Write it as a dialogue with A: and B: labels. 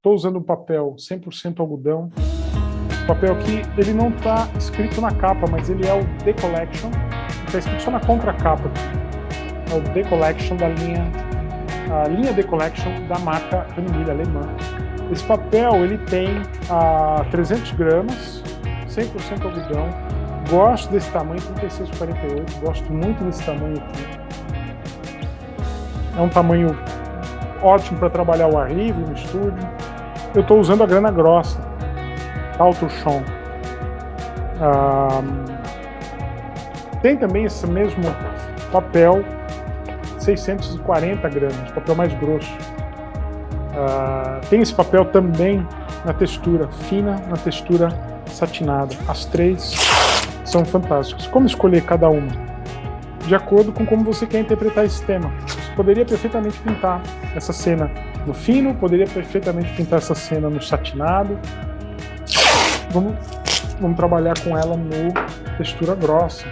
A: Estou usando um papel 100% algodão. O papel aqui, ele não está escrito na capa, mas ele é o The Collection. Está escrito só na contracapa. É o The Collection da a linha The Collection da marca Vanille alemã. Esse papel, ele tem 300 gramas, 100% algodão. Gosto desse tamanho, 36 por 48. Gosto muito desse tamanho aqui. É um tamanho ótimo para trabalhar ao ar livre, no estúdio. Eu estou usando a grana grossa, Tautochon. Tem também esse mesmo papel, 640 gramas, papel mais grosso. Tem esse papel também na textura fina, na textura satinada. As três são fantásticas. Como escolher cada uma? De acordo com como você quer interpretar esse tema. Você poderia perfeitamente pintar essa cena no fino, poderia perfeitamente pintar essa cena no satinado. Vamos trabalhar com ela no textura grossa.